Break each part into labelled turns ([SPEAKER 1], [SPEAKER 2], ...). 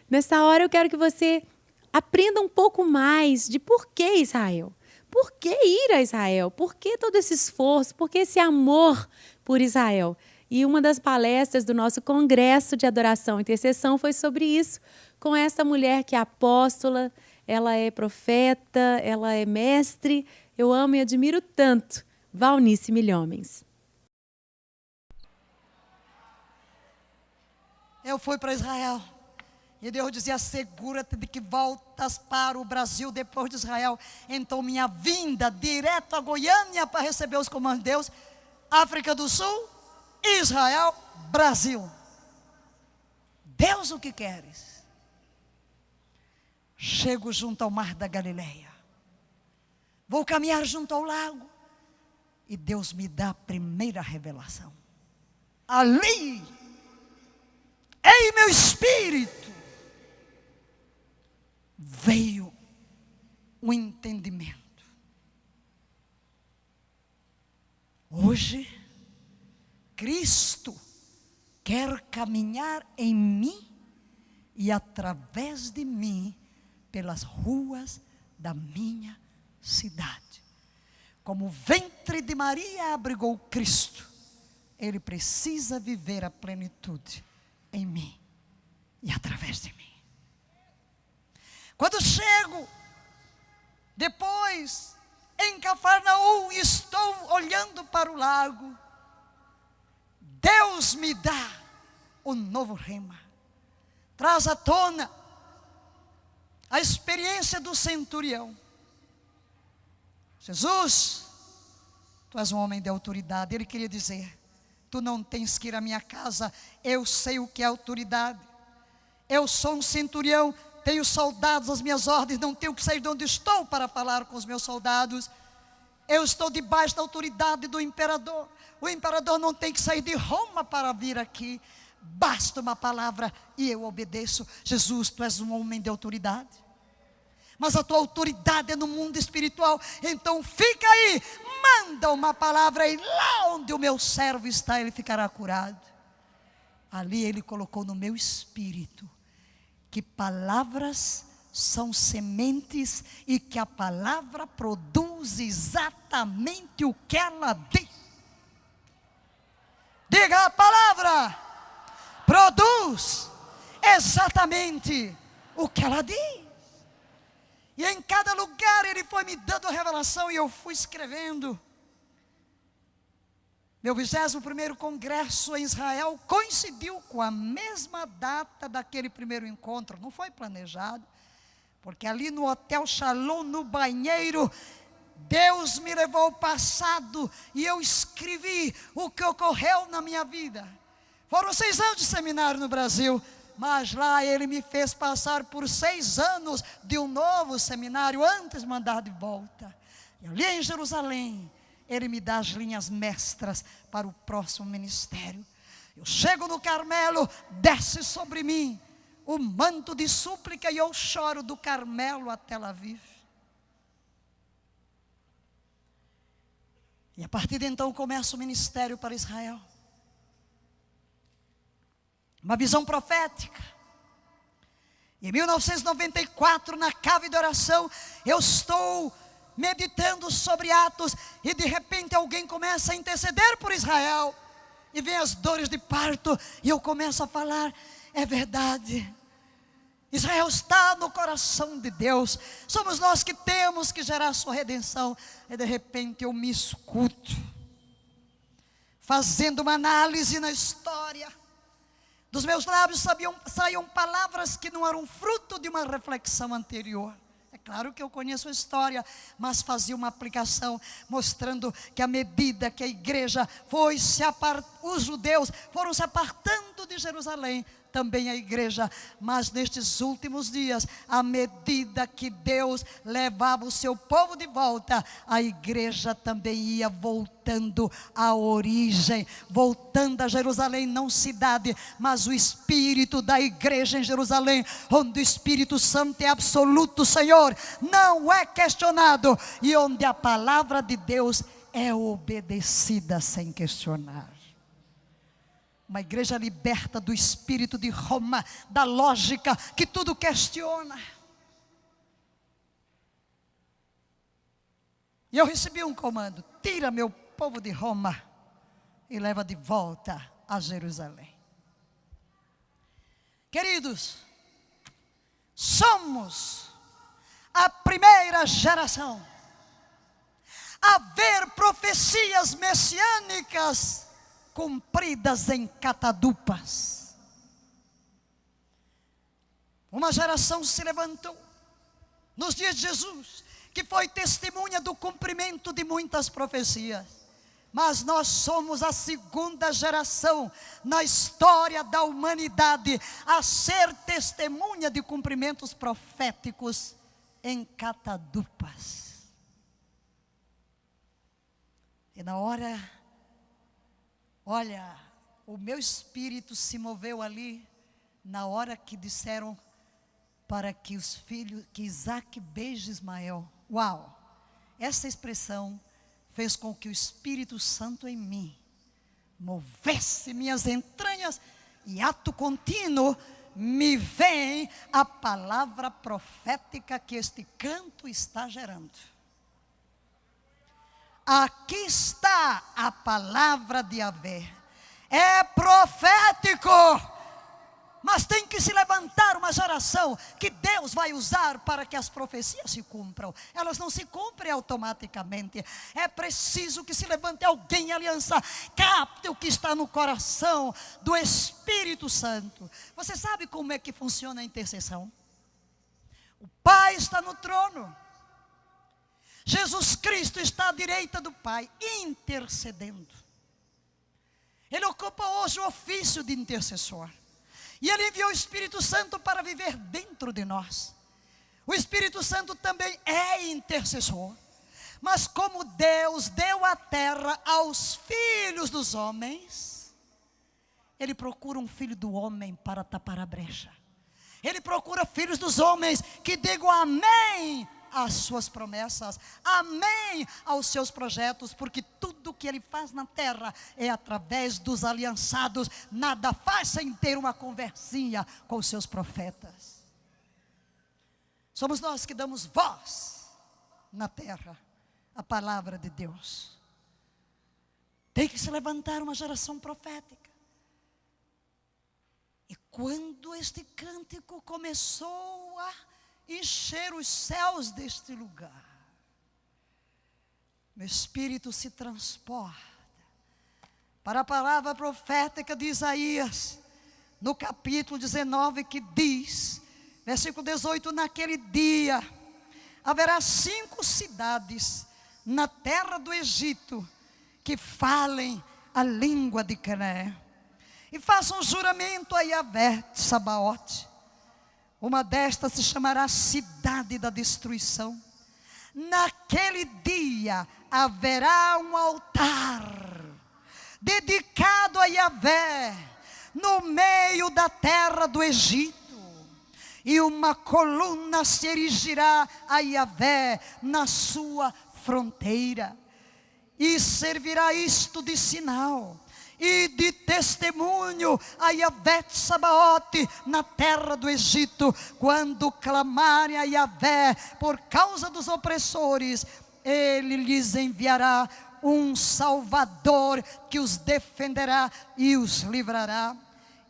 [SPEAKER 1] Nessa hora eu quero que você aprenda um pouco mais de por que Israel. Por que ir a Israel? Por que todo esse esforço? Por que esse amor por Israel? E uma das palestras do nosso Congresso de Adoração e Intercessão foi sobre isso, com essa mulher que é apóstola, ela é profeta, ela é mestre. Eu amo e admiro tanto Valnice Milhomens.
[SPEAKER 2] Eu fui para Israel e Deus dizia: assegura-te de que voltas para o Brasil depois de Israel. Então minha vinda direto a Goiânia para receber os comandos de Deus, África do Sul, Israel, Brasil. Deus, o que queres? Chego junto ao mar da Galileia, vou caminhar junto ao lago e Deus me dá a primeira revelação. Ali, em meu espírito, veio um entendimento. Hoje, Cristo quer caminhar em mim e através de mim pelas ruas da minha cidade. Como o ventre de Maria abrigou Cristo, Ele precisa viver a plenitude em mim e através de mim. Quando chego, depois, em Cafarnaum, estou olhando para o lago, Deus me dá o novo rema, traz à tona a experiência do centurião. Jesus, tu és um homem de autoridade. Ele queria dizer: tu não tens que ir à minha casa, eu sei o que é autoridade. Eu sou um centurião, tenho soldados às minhas ordens, não tenho que sair de onde estou para falar com os meus soldados. Eu estou debaixo da autoridade do imperador. O imperador não tem que sair de Roma para vir aqui. Basta uma palavra e eu obedeço. Jesus, tu és um homem de autoridade, mas a tua autoridade é no mundo espiritual. Então fica aí, manda uma palavra e lá onde o meu servo está, ele ficará curado. Ali ele colocou no meu espírito que palavras são sementes e que a palavra produz exatamente o que ela diz. Diga: a palavra produz exatamente o que ela diz. E em cada lugar ele foi me dando a revelação e eu fui escrevendo. Meu 21º congresso em Israel coincidiu com a mesma data daquele primeiro encontro. Não foi planejado, porque ali no Hotel Shalom, no banheiro, Deus me levou ao passado e eu escrevi o que ocorreu na minha vida. Foram 6 anos de seminário no Brasil, mas lá ele me fez passar por 6 anos de um novo seminário antes de mandar de volta. E ali em Jerusalém, ele me dá as linhas mestras para o próximo ministério. Eu chego no Carmelo, desce sobre mim o manto de súplica e eu choro do Carmelo a Tel Aviv. E a partir de então começa o ministério para Israel. Uma visão profética. Em 1994, na cave de oração, eu estou meditando sobre Atos, e de repente alguém começa a interceder por Israel, e vem as dores de parto, e eu começo a falar: é verdade, Israel está no coração de Deus, somos nós que temos que gerar a sua redenção. E de repente eu me escuto, fazendo uma análise na história, dos meus lábios saíam palavras que não eram fruto de uma reflexão anterior. É claro que eu conheço a história, mas fazia uma aplicação, mostrando que à medida que a igreja foi os judeus foram se apartando de Jerusalém, também a igreja, mas nestes últimos dias, à medida que Deus levava o seu povo de volta, a igreja também ia voltando à origem, voltando a Jerusalém, não cidade, mas o espírito da igreja em Jerusalém, onde o Espírito Santo é absoluto, Senhor, não é questionado, e onde a palavra de Deus é obedecida sem questionar. Uma igreja liberta do espírito de Roma, da lógica que tudo questiona. E eu recebi um comando: tira meu povo de Roma e leva de volta a Jerusalém. Queridos, somos a primeira geração a ver profecias messiânicas cumpridas em catadupas. Uma geração se levantou nos dias de Jesus, que foi testemunha do cumprimento de muitas profecias. Mas nós somos a segunda geração na história da humanidade a ser testemunha de cumprimentos proféticos em catadupas. E na hora, olha, o meu espírito se moveu ali, na hora que disseram para que os filhos, que Isaac beije Ismael. Uau! Essa expressão fez com que o Espírito Santo em mim movesse minhas entranhas, e ato contínuo me vem a palavra profética que este canto está gerando. Aqui está a palavra de Yahvé. É profético, mas tem que se levantar uma geração que Deus vai usar para que as profecias se cumpram. Elas não se cumprem automaticamente. É preciso que se levante alguém em aliança, capte o que está no coração do Espírito Santo. Você sabe como é que funciona a intercessão? O Pai está no trono. Jesus Cristo está à direita do Pai, intercedendo. Ele ocupa hoje o ofício de intercessor. E Ele enviou o Espírito Santo para viver dentro de nós. O Espírito Santo também é intercessor. Mas como Deus deu a terra aos filhos dos homens, Ele procura um filho do homem para tapar a brecha. Ele procura filhos dos homens que digam amém às suas promessas, amém aos seus projetos, porque tudo que Ele faz na terra é através dos aliançados. Nada faz sem ter uma conversinha com os seus profetas. Somos nós que damos voz na terra à palavra de Deus. Tem que se levantar uma geração profética. E quando este cântico começou a encher os céus deste lugar, meu espírito se transporta para a palavra profética de Isaías, no capítulo 19, que diz, versículo 18: naquele dia haverá 5 cidades na terra do Egito que falem a língua de Canaã e façam juramento a Yahvé Sabaote. Uma destas se chamará Cidade da Destruição. Naquele dia haverá um altar dedicado a Yahvé no meio da terra do Egito, e uma coluna se erigirá a Yahvé na sua fronteira, e servirá isto de sinal e de testemunho a Yahvé Sabaote na terra do Egito. Quando clamarem a Yahvé por causa dos opressores, Ele lhes enviará um Salvador que os defenderá e os livrará.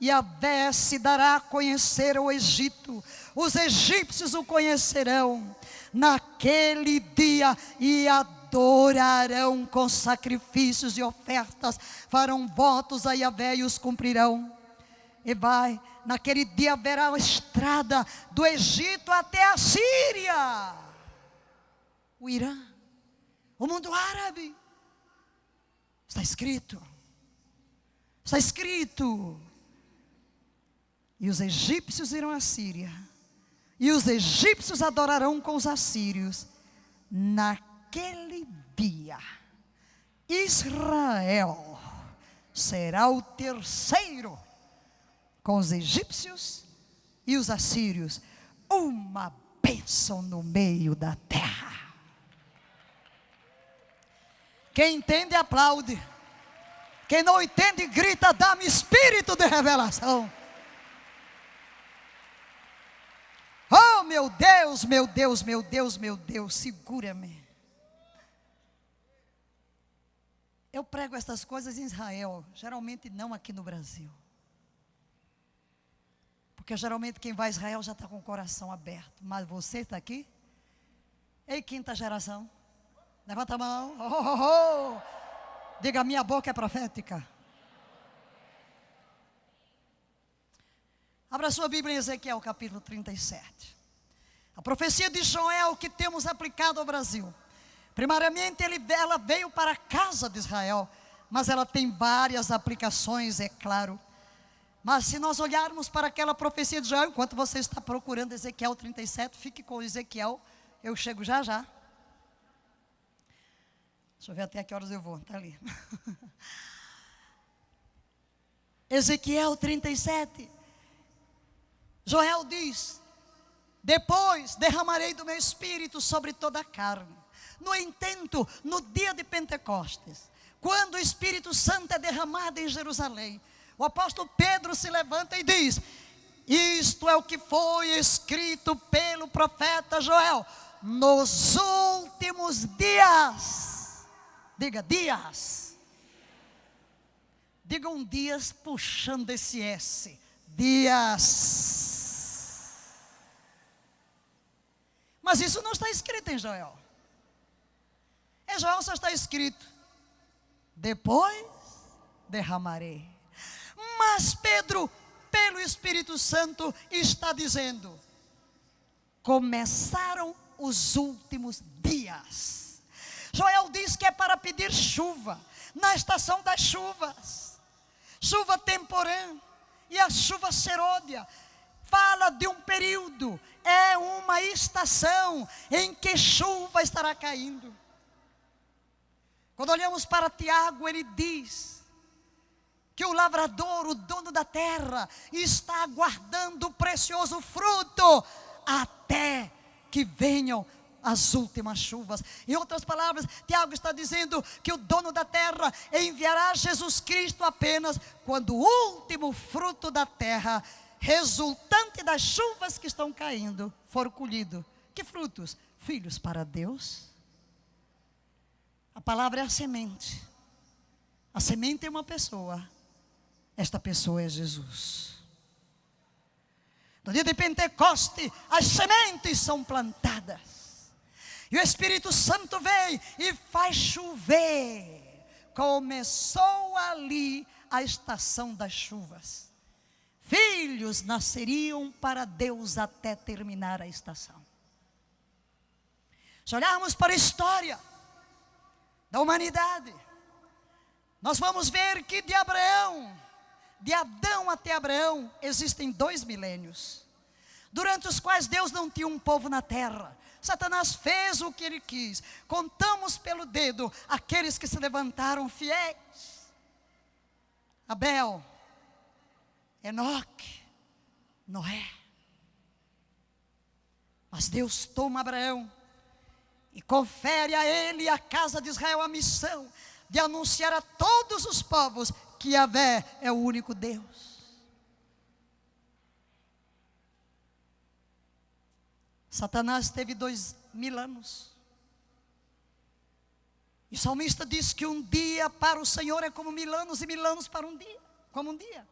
[SPEAKER 2] Yahvé se dará a conhecer ao Egito, os egípcios o conhecerão naquele dia e adorarão com sacrifícios e ofertas, farão votos a Yahvé e os cumprirão. E naquele dia haverá uma estrada do Egito até a Síria, o Irã, o mundo árabe. Está escrito. E os egípcios irão à Síria, e os egípcios adorarão com os assírios. Naquele dia, Israel será o terceiro com os egípcios e os assírios, uma bênção no meio da terra. Quem entende, aplaude. Quem não entende, grita: dá-me espírito de revelação. Oh, meu Deus, meu Deus, meu Deus, meu Deus, segura-me. Eu prego essas coisas em Israel, geralmente não aqui no Brasil. Porque geralmente quem vai a Israel já está com o coração aberto. Mas você está aqui? Ei, quinta geração, levanta a mão. Oh, oh, oh. Diga: minha boca é profética. Abra sua Bíblia em Ezequiel capítulo 37. A profecia de Joel que temos aplicado ao Brasil. Primariamente ela veio para a casa de Israel, mas ela tem várias aplicações, é claro. Mas se nós olharmos para aquela profecia de Joel, enquanto você está procurando Ezequiel 37, fique com Ezequiel, eu chego já já. Deixa eu ver até que horas eu vou, está ali. Ezequiel 37. Joel diz: depois derramarei do meu espírito sobre toda a carne. No entanto, no dia de Pentecostes, quando o Espírito Santo é derramado em Jerusalém, o apóstolo Pedro se levanta e diz: isto é o que foi escrito pelo profeta Joel. Nos últimos dias, diga dias, digam dias puxando esse S, dias. Mas isso não está escrito em Joel. Em Joel só está escrito: depois derramarei. Mas Pedro, pelo Espírito Santo, está dizendo: começaram os últimos dias. Joel diz que é para pedir chuva, na estação das chuvas, chuva temporã, e a chuva serôdia, fala de um período, é uma estação em que chuva estará caindo. Quando olhamos para Tiago, ele diz que o lavrador, o dono da terra, está aguardando o precioso fruto até que venham as últimas chuvas. Em outras palavras, Tiago está dizendo que o dono da terra enviará Jesus Cristo apenas quando o último fruto da terra, resultante das chuvas que estão caindo, for colhido. Que frutos? Filhos para Deus. A palavra é a semente. A semente é uma pessoa. Esta pessoa é Jesus. No dia de Pentecoste, as sementes são plantadas. E o Espírito Santo vem e faz chover. Começou ali a estação das chuvas. Filhos nasceriam para Deus até terminar a estação. Se olharmos para a história da humanidade, nós vamos ver que de Adão até Abraão, existem 2 milênios, durante os quais Deus não tinha um povo na terra. Satanás fez o que ele quis. Contamos pelo dedo aqueles que se levantaram fiéis: Abel, Enoque, Noé. Mas Deus toma Abraão e confere a ele e à casa de Israel a missão de anunciar a todos os povos que Yahvé é o único Deus. Satanás teve 2000 anos. E o salmista diz que um dia para o Senhor é como 1000 anos, e 1000 anos para um dia, como um dia.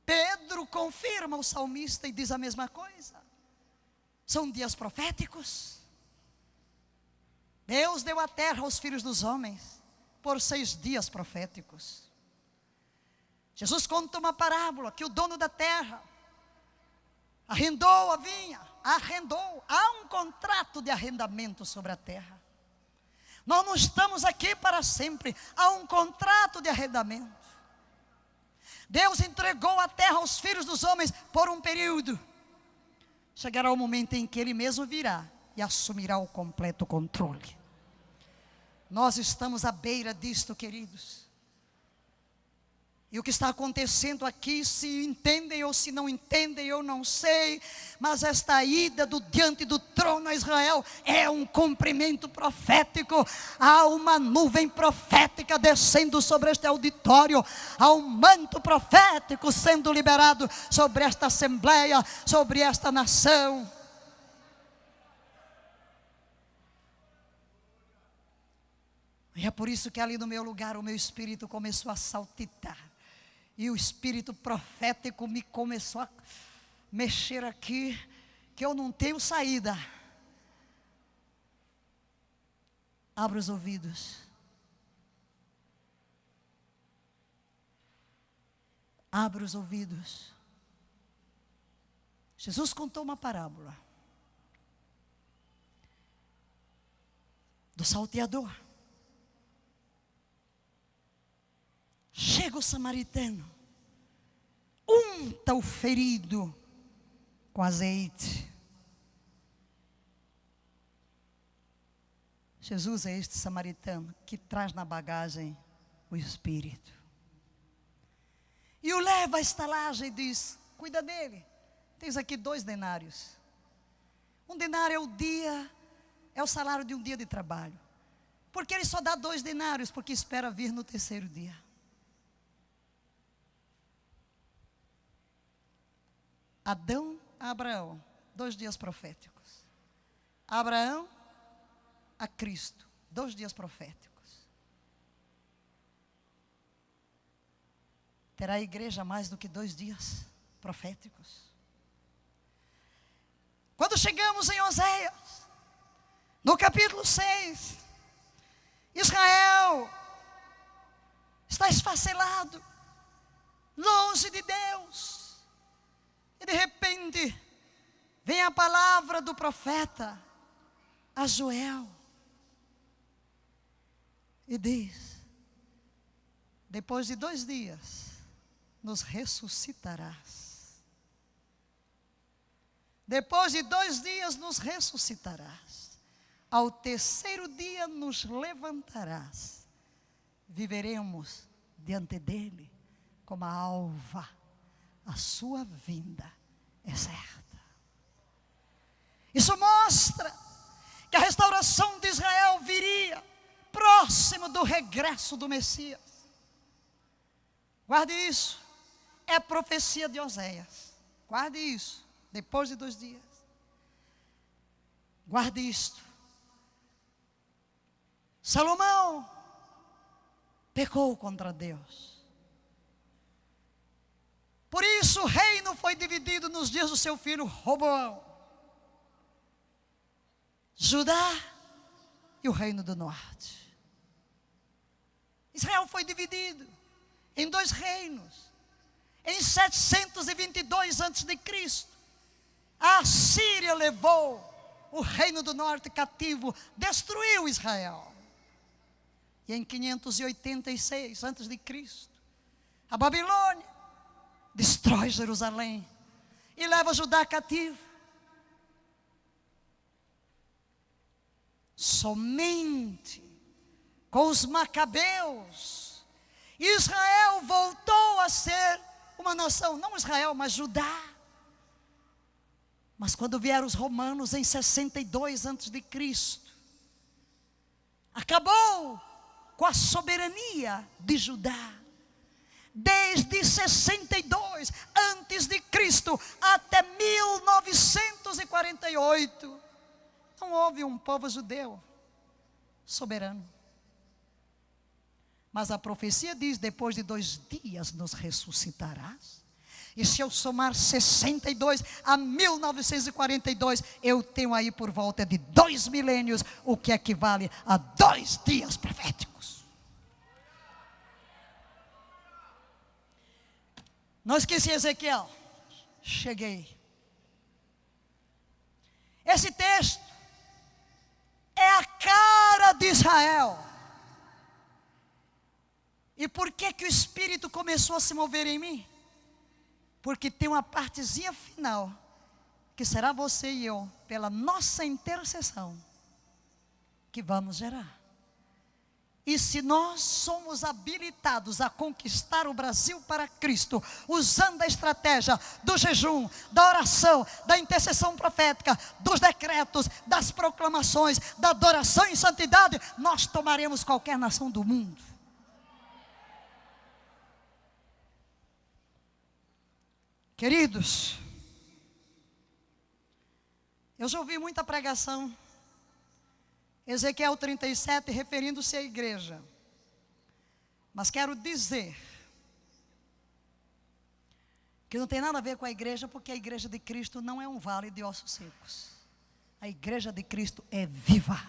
[SPEAKER 2] Pedro confirma o salmista e diz a mesma coisa. São dias proféticos. Deus deu a terra aos filhos dos homens por 6 dias proféticos. Jesus conta uma parábola que o dono da terra arrendou a vinha, há um contrato de arrendamento sobre a terra. Nós não estamos aqui para sempre, há um contrato de arrendamento. Deus entregou a terra aos filhos dos homens por um período. Chegará o momento em que Ele mesmo virá e assumirá o completo controle. Nós estamos à beira disto, queridos. E o que está acontecendo aqui, se entendem ou se não entendem, eu não sei. Mas esta ida do diante do trono a Israel é um cumprimento profético. Há uma nuvem profética descendo sobre este auditório. Há um manto profético sendo liberado sobre esta assembleia, sobre esta nação. E é por isso que ali no meu lugar o meu espírito começou a saltitar. E o espírito profético me começou a mexer aqui, que eu não tenho saída. Abra os ouvidos. Abra os ouvidos. Jesus contou uma parábola do salteador. Chega o samaritano, unta o ferido com azeite. Jesus é este samaritano que traz na bagagem o Espírito. E o leva à estalagem e diz: cuida dele, tens aqui 2 denários. 1 denário é o dia, é o salário de um dia de trabalho. Porque ele só dá 2 denários, porque espera vir no 3º dia. Adão a Abraão, 2 dias proféticos. Abraão a Cristo, 2 dias proféticos. Terá a igreja mais do que 2 dias proféticos? Quando chegamos em Oséias, no capítulo 6, Israel está esfacelado, longe de Deus. E de repente, vem a palavra do profeta a Joel. E diz: depois de 2 dias, nos ressuscitarás. Depois de 2 dias, nos ressuscitarás. Ao 3º dia, nos levantarás. Viveremos diante dele como a alva. A sua vinda é certa. Isso mostra que a restauração de Israel viria próximo do regresso do Messias. Guarde isso. É profecia de Oséias. Guarde isso. Depois de 2 dias. Guarde isto. Salomão pecou contra Deus. Por isso o reino foi dividido nos dias do seu filho Roboão. Judá e o reino do norte. Israel foi dividido em 2 reinos. Em 722 a.C., a Síria levou o reino do norte cativo, destruiu Israel. E em 586 a.C., a Babilônia destrói Jerusalém e leva Judá cativo. Somente com os macabeus Israel voltou a ser uma nação, não Israel, mas Judá. Mas quando vieram os romanos em 62 a.C., acabou com a soberania de Judá. Desde 62 a.C. até 1948, não houve um povo judeu soberano. Mas a profecia diz: depois de 2 dias nos ressuscitarás. E se eu somar 62 a 1942, eu tenho aí por volta de 2 milênios, o que equivale a 2 dias proféticos. Não esqueci Ezequiel. Cheguei. Esse texto é a cara de Israel. E por que que o Espírito começou a se mover em mim? Porque tem uma partezinha final, que será você e eu, pela nossa intercessão, que vamos gerar. E se nós somos habilitados a conquistar o Brasil para Cristo, usando a estratégia do jejum, da oração, da intercessão profética, dos decretos, das proclamações, da adoração em santidade, nós tomaremos qualquer nação do mundo. Queridos, eu já ouvi muita pregação, Ezequiel 37, referindo-se à igreja. Mas quero dizer que não tem nada a ver com a igreja, porque a igreja de Cristo não é um vale de ossos secos. A igreja de Cristo é viva.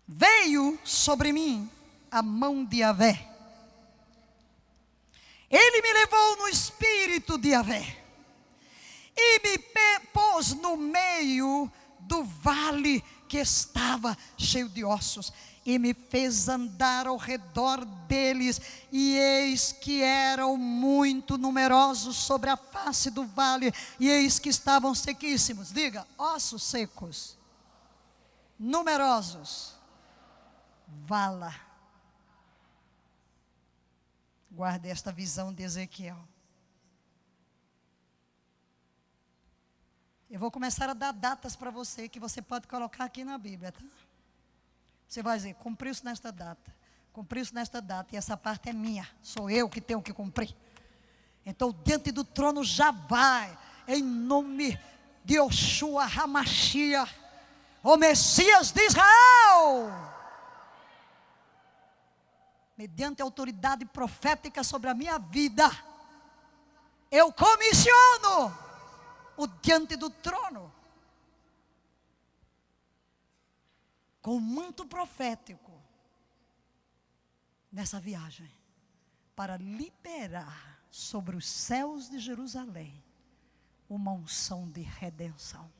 [SPEAKER 2] Veio sobre mim a mão de Yahvé. Ele me levou no espírito de Yahvé e me pôs no meio do vale que estava cheio de ossos, e me fez andar ao redor deles, e eis que eram muito numerosos sobre a face do vale, e eis que estavam sequíssimos. Diga, ossos secos, numerosos, vala. Guarde esta visão de Ezequiel. Eu vou começar a dar datas para você, que você pode colocar aqui na Bíblia, tá? Você vai dizer, cumpriu-se nesta data, cumpriu-se nesta data, e essa parte é minha, sou eu que tenho que cumprir. Então, diante do trono já vai, em nome de Yoshua HaMashiach, o Messias de Israel, mediante a autoridade profética sobre a minha vida, eu comissiono o diante do trono, com muito profético, nessa viagem, para liberar sobre os céus de Jerusalém uma unção de redenção.